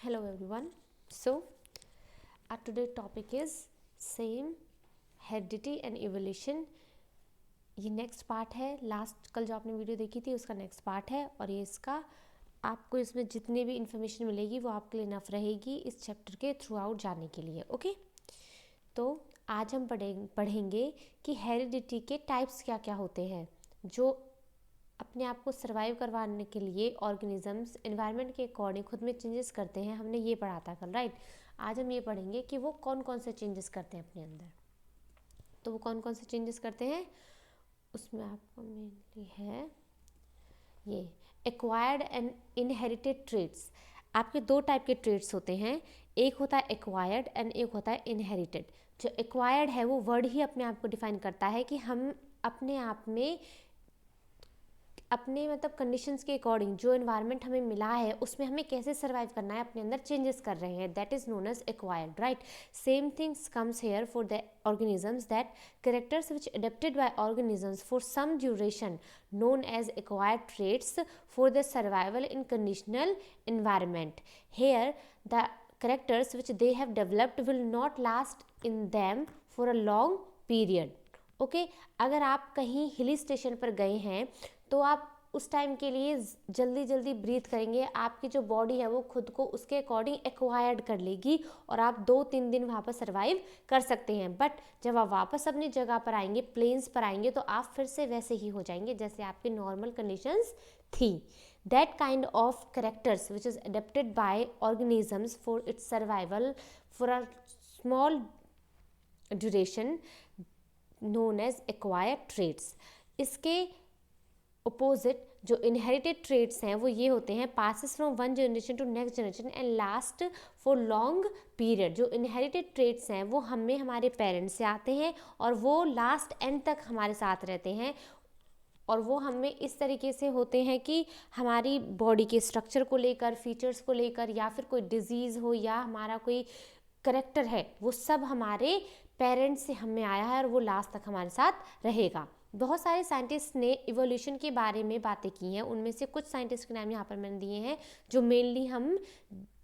Hello everyone. So our today topic is same heredity and evolution. ये next part है. Last कल जो आपने वीडियो देखी थी उसका नेक्स्ट पार्ट है और ये इसका आपको इसमें जितनी भी इंफॉर्मेशन मिलेगी वो आपके लिए इनफ रहेगी इस चैप्टर के थ्रू आउट जाने के लिए. ओके, तो आज हम पढ़ेंगे कि हेरिडिटी के टाइप्स क्या क्या होते हैं जो अपने आप को सर्वाइव करवाने के लिए ऑर्गेनिजम्स एनवायरनमेंट के अकॉर्डिंग खुद में चेंजेस करते हैं. हमने ये पढ़ा था कल, राइट. आज हम ये पढ़ेंगे कि वो कौन कौन से चेंजेस करते हैं अपने अंदर. तो वो कौन कौन से चेंजेस करते हैं उसमें आपको मेनली है ये एक्वायर्ड एंड इनहेरिटेड ट्रेट्स. आपके दो टाइप के ट्रेट्स होते हैं, एक होता है एक्वायर्ड एंड एक होता है इनहेरिटेड. जो एक्वायर्ड है वो वर्ड ही अपने आप को डिफाइन करता है कि हम अपने आप में अपने मतलब कंडीशंस के अकॉर्डिंग जो एनवायरनमेंट हमें मिला है उसमें हमें कैसे सर्वाइव करना है अपने अंदर चेंजेस कर रहे हैं. That is known as acquired, right. Same things comes here for the organisms that characters which adapted by organisms for some duration known as acquired traits for their survival in conditional environment. Here the characters which they have developed will not last in them for a long period. Okay, अगर आप कहीं हिली station पर गए हैं तो आप उस टाइम के लिए जल्दी जल्दी ब्रीथ करेंगे, आपकी जो बॉडी है वो खुद को उसके अकॉर्डिंग एक्वायर्ड कर लेगी और आप 2-3 दिन वहाँ पर सर्वाइव कर सकते हैं. बट जब आप वापस अपनी जगह पर आएंगे, प्लेन्स पर आएंगे, तो आप फिर से वैसे ही हो जाएंगे जैसे आपकी नॉर्मल कंडीशंस थी. That kind of characters which is adapted by organisms for its survival for a small duration known as acquired traits. इसके अपोजिट जो इनहेरिटेड ट्रेट्स हैं वो ये होते हैं passes from one generation to next generation and last for long period. जो inherited traits हैं वो हमें हमारे पेरेंट्स से आते हैं और वो लास्ट एंड तक हमारे साथ रहते हैं और वो हमें इस तरीके से होते हैं कि हमारी बॉडी के स्ट्रक्चर को लेकर, फीचर्स को लेकर, या फिर कोई डिजीज़ हो या हमारा कोई करेक्टर है, वो सब हमारे पेरेंट्स से हमें आया है और वो लास्ट तक हमारे साथ रहेगा. बहुत सारे साइंटिस्ट ने इवोल्यूशन के बारे में बातें की हैं. उनमें से कुछ साइंटिस्ट के नाम यहाँ पर मैंने दिए हैं जो मेनली हम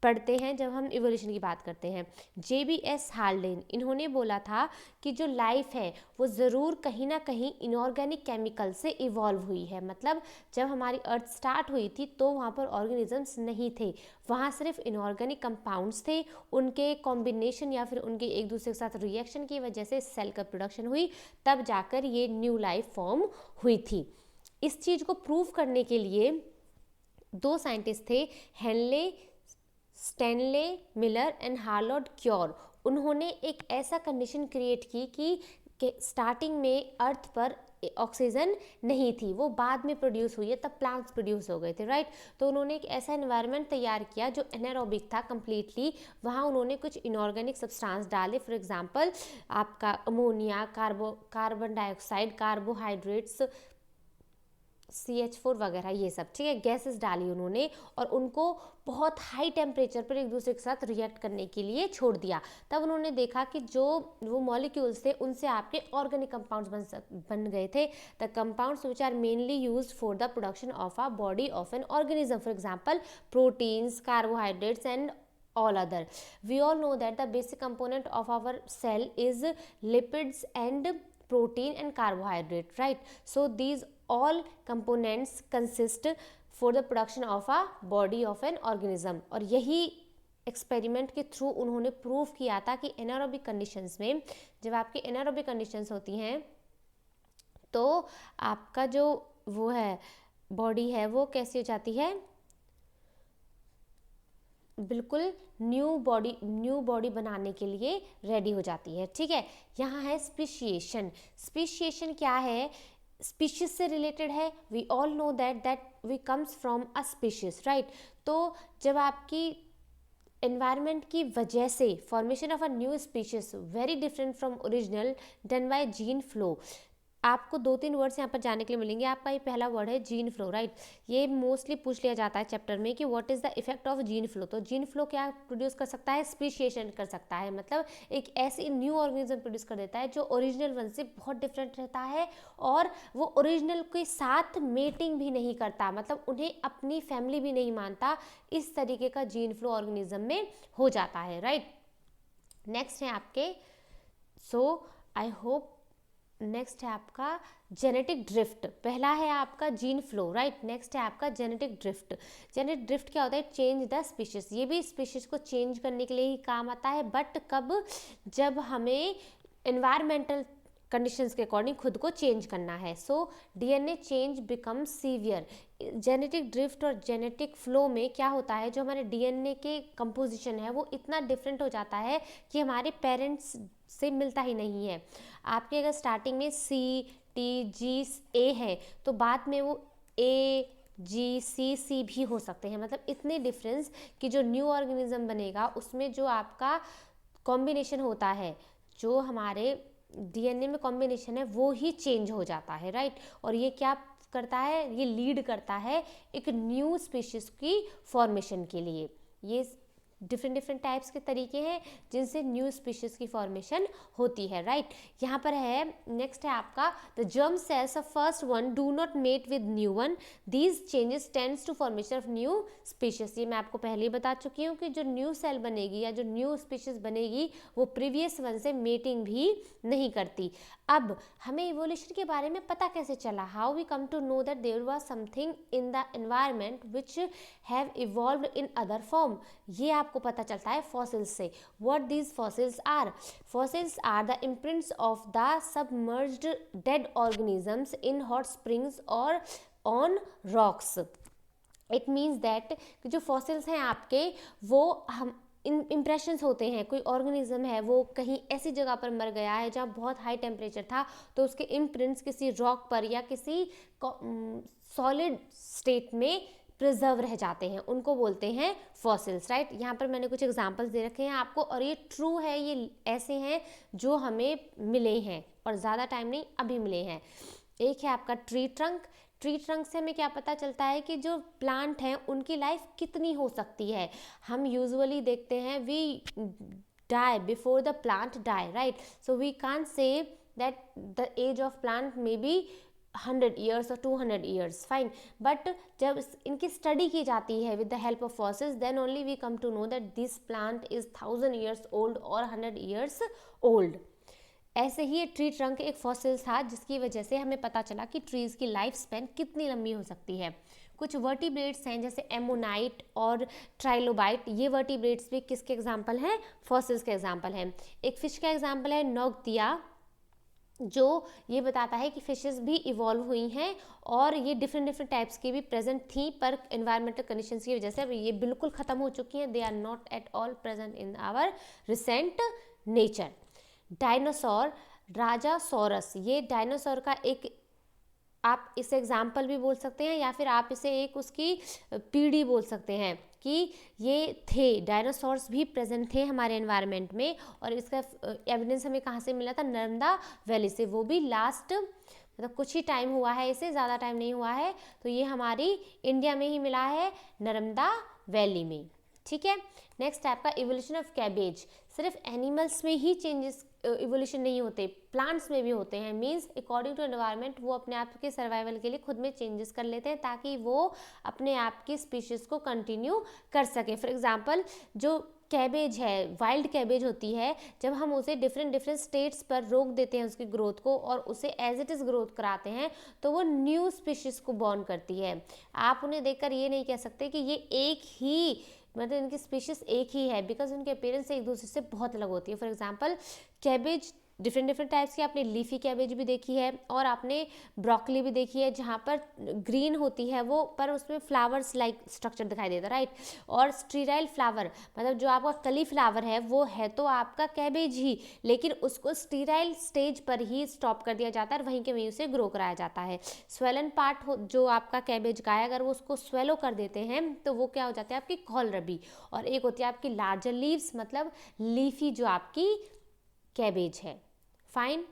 पढ़ते हैं जब हम इवोल्यूशन की बात करते हैं. JBS हाल्डेन, इन्होंने बोला था कि जो लाइफ है वो ज़रूर कहीं ना कहीं इनऑर्गेनिक केमिकल से इवॉल्व हुई है. मतलब जब हमारी अर्थ स्टार्ट हुई थी तो वहाँ पर ऑर्गेनिजम्स नहीं थे, वहाँ सिर्फ इनऑर्गेनिक कंपाउंड्स थे. उनके कॉम्बिनेशन या फिर उनके एक दूसरे के साथ रिएक्शन की वजह से सेल का प्रोडक्शन हुई, तब जाकर ये न्यू लाइफ फॉर्म हुई थी. इस चीज़ को प्रूव करने के लिए दो साइंटिस्ट थे, Henley Stanley Miller and Harold Urey. उन्होंने एक ऐसा कंडीशन क्रिएट की कि स्टार्टिंग में अर्थ पर ऑक्सीजन नहीं थी, वो बाद में प्रोड्यूस हुई है, तब प्लांट्स प्रोड्यूस हो गए थे, राइट. तो उन्होंने एक ऐसा एनवायरनमेंट तैयार किया जो एनारोबिक था कम्प्लीटली. वहाँ उन्होंने कुछ इनऑर्गेनिक सब्सटेंस डाले, फॉर एग्जांपल आपका ammonia, carbon dioxide, carbohydrates, CH4 वगैरह, ये सब, ठीक है, गैसेस डाली उन्होंने और उनको बहुत हाई टेम्परेचर पर एक दूसरे के साथ रिएक्ट करने के लिए छोड़ दिया. तब उन्होंने देखा कि जो वो मॉलिक्यूल्स थे उनसे आपके ऑर्गेनिक कंपाउंड्स बन गए थे. The compounds which are mainly use for the production of a body of an organism, for example proteins, carbohydrates and all other. We all know that the basic component of our cell is lipids and protein and carbohydrate, right. So these all components consist for the production of a body of an organism. और यही experiment के through उन्होंने prove किया था कि anaerobic conditions में, जब आपकी एनारोबिक कंडीशंस होती हैं तो आपका जो वो है बॉडी है वो कैसी हो जाती है, बिल्कुल न्यू बॉडी बनाने के लिए रेडी हो जाती है, ठीक है. यहाँ है स्पीशिएशन. स्पीशिएशन क्या है, स्पीशीज से रिलेटेड है. We all know that we comes from a species, right. तो जब आपकी एनवायरनमेंट की वजह से formation of a new species very different from original done by gene flow. आपको 2-3 वर्ड्स यहाँ पर जाने के लिए मिलेंगे। आपका ये पहला वर्ड है जीन फ्लो, राइट। ये मोस्टली पूछ लिया जाता है चैप्टर में कि what is the effect of gene flow. तो जीन फ्लो क्या प्रोड्यूस कर सकता है? स्पीशिएशन कर सकता है, मतलब एक ऐसी न्यू ऑर्गेनिज्म प्रोड्यूस कर देता है जो ओरिजिनल वन से बहुत डिफरेंट रहता है और वो ओरिजिनल के साथ मेटिंग भी नहीं करता, मतलब उन्हें अपनी फैमिली भी नहीं मानता। इस तरीके का जीन फ्लो ऑर्गेनिज्म में हो जाता है, राइट। नेक्स्ट है आपके, सो आई होप नेक्स्ट है आपका जेनेटिक ड्रिफ्ट। पहला है आपका जीन फ्लो, राइट। नेक्स्ट है आपका जेनेटिक ड्रिफ्ट। जेनेटिक ड्रिफ्ट क्या होता है? Change the species. ये भी स्पीशीज को चेंज करने के लिए ही काम आता है, बट कब? जब हमें एनवायरमेंटल कंडीशंस के अकॉर्डिंग खुद को चेंज करना है। So DNA change become severe. Genetic drift और जेनेटिक फ्लो में क्या होता है, जो हमारे डीएनए के कंपोजिशन है वो इतना डिफरेंट हो जाता है कि हमारे पेरेंट्स से मिलता ही नहीं है। आपके अगर स्टार्टिंग में CTG A है तो बाद में वो AGCC भी हो सकते हैं, मतलब इतने डिफरेंस कि जो न्यू ऑर्गेनिज्म बनेगा उसमें जो आपका कॉम्बिनेशन होता है, जो हमारे डीएनए में कॉम्बिनेशन है वो ही चेंज हो जाता है, राइट। और ये क्या करता है? ये लीड करता है एक न्यू स्पीशीज की फॉर्मेशन के लिए। ये डिफरेंट टाइप्स के तरीके हैं जिनसे न्यू स्पीशीज की फॉर्मेशन होती है, राइट। यहाँ पर है, नेक्स्ट है आपका the germ cells of first one do not mate with new one, these changes tends to formation of new species. ये मैं आपको पहले ही बता चुकी हूँ कि जो न्यू सेल बनेगी या जो न्यू स्पीशीज बनेगी वो प्रीवियस वन से मेटिंग भी नहीं करती। अब हमें इवोल्यूशन के बारे में पता कैसे चला? How we come to know that there was something in the environment which have evolved in other form. ये आपको पता चलता है फॉसिल्स से। What these fossils are? Fossils are the imprints of the submerged dead organisms in hot springs और on rocks. It means that जो fossils हैं आपके, वो हम इम्प्रेशंस होते हैं। कोई ऑर्गेनिज्म है वो कहीं ऐसी जगह पर मर गया है जहाँ बहुत हाई टेम्परेचर था, तो उसके इम्प्रिंट्स किसी रॉक पर या किसी सॉलिड स्टेट में प्रिजर्व रह जाते हैं, उनको बोलते हैं फॉसिल्स, राइट। यहाँ पर मैंने कुछ एग्जांपल्स दे रखे हैं आपको और ये ट्रू है, ये ऐसे हैं जो हमें मिले हैं और ज़्यादा टाइम नहीं, अभी मिले हैं। एक है आपका ट्री ट्रंक। ट्री ट्रंक से हमें क्या पता चलता है कि जो प्लांट हैं उनकी लाइफ कितनी हो सकती है। हम यूजुअली देखते हैं we die before the plant die, right. So we can't say that the age of plant may be 100 years और 200 years, फाइन। बट जब इनकी स्टडी की जाती है with the help of fossils, then only we come to know that this plant is 1000 years old और 100 years old. ऐसे ही ये tree trunk एक फॉसिल था जिसकी वजह से हमें पता चला कि ट्रीज़ की लाइफ स्पैन कितनी लंबी हो सकती है। कुछ वर्टिब्रेट्स हैं जैसे एमोनाइट और ट्राइलोबाइट। ये वर्टिब्रेट्स भी किसके एग्जाम्पल हैं? फॉसिल्स के एग्जाम्पल हैं। एक फिश का एग्जाम्पल है नोगतिया, जो ये बताता है कि फिशेस भी इवॉल्व हुई हैं और ये डिफरेंट टाइप्स की भी प्रेजेंट थी, पर एनवायरमेंटल कंडीशंस की वजह से अब ये बिल्कुल ख़त्म हो चुकी हैं। They are not at all present in our recent nature. Dinosaur, rajasaurus, ये डायनासोर का एक, आप इसे एग्जाम्पल भी बोल सकते हैं या फिर आप इसे एक उसकी पीढ़ी बोल सकते हैं कि ये थे, डायनासोर्स भी प्रेजेंट थे हमारे एनवायरनमेंट में। और इसका एविडेंस हमें कहाँ से मिला था? नर्मदा वैली से। वो भी लास्ट मतलब कुछ ही टाइम हुआ है, इसे ज़्यादा टाइम नहीं हुआ है, तो ये हमारी इंडिया में ही मिला है, नर्मदा वैली में, ठीक है। नेक्स्ट आपका इवोल्यूशन ऑफ कैबेज। सिर्फ एनिमल्स में ही चेंजेस इवोल्यूशन नहीं होते, प्लांट्स में भी होते हैं। मीन्स अकॉर्डिंग टू एनवायरनमेंट वो अपने आप के सर्वाइवल के लिए खुद में चेंजेस कर लेते हैं ताकि वो अपने आप की स्पीशीज़ को कंटिन्यू कर सकें। फॉर एग्जांपल जो कैबेज है, वाइल्ड कैबेज होती है, जब हम उसे डिफरेंट स्टेट्स पर रोक देते हैं उसकी ग्रोथ को और उसे एज इट इज़ ग्रोथ कराते हैं तो वो न्यू स्पीशीज़ को बॉर्न करती है। आप उन्हें देखकर ये नहीं कह सकते कि ये एक ही, मतलब इनकी स्पीशीज़ एक ही है, बिकॉज उनके अपीयरेंस एक दूसरे से बहुत अलग होती है। For example cabbage different types की, आपने लीफी कैबेज भी देखी है और आपने ब्रोकली भी देखी है जहाँ पर ग्रीन होती है वो, पर उसमें फ्लावर्स लाइक स्ट्रक्चर दिखाई देता है, राइट। और स्टीराइल फ्लावर, मतलब जो आपका कली फ्लावर है वो है तो आपका कैबेज ही, लेकिन उसको स्टीराइल स्टेज पर ही स्टॉप कर दिया जाता है और वहीं के वहीं उसे ग्रो कराया जाता है। स्वेलन पार्ट जो आपका कैबेज का है, अगर वो उसको स्वेलो कर देते हैं तो वो क्या हो जाता है आपकी कॉलरबी। और एक होती है आपकी लार्जर लीव्स, मतलब लीफी जो आपकी कैबेज है, फाइन।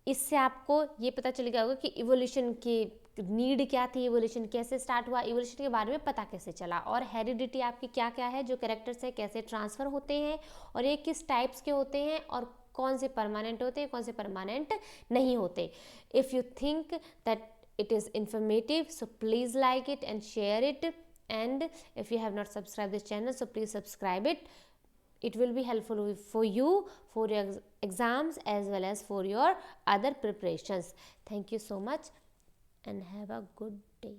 इससे आपको ये पता चल गया होगा कि इवोल्यूशन की नीड क्या थी, इवोल्यूशन कैसे स्टार्ट हुआ, इवोल्यूशन के बारे में पता कैसे चला, और हेरिडिटी आपकी क्या क्या है, जो कैरेक्टर्स है कैसे ट्रांसफ़र होते हैं, और ये किस टाइप्स के होते हैं, और कौन से परमानेंट होते हैं, कौन से परमानेंट नहीं होते. If you think that it is informative, so please like it and share it, and if you have not subscribed this channel, so please subscribe it. It will be helpful for you for your exams as well as for your other preparations. Thank you so much and have a good day.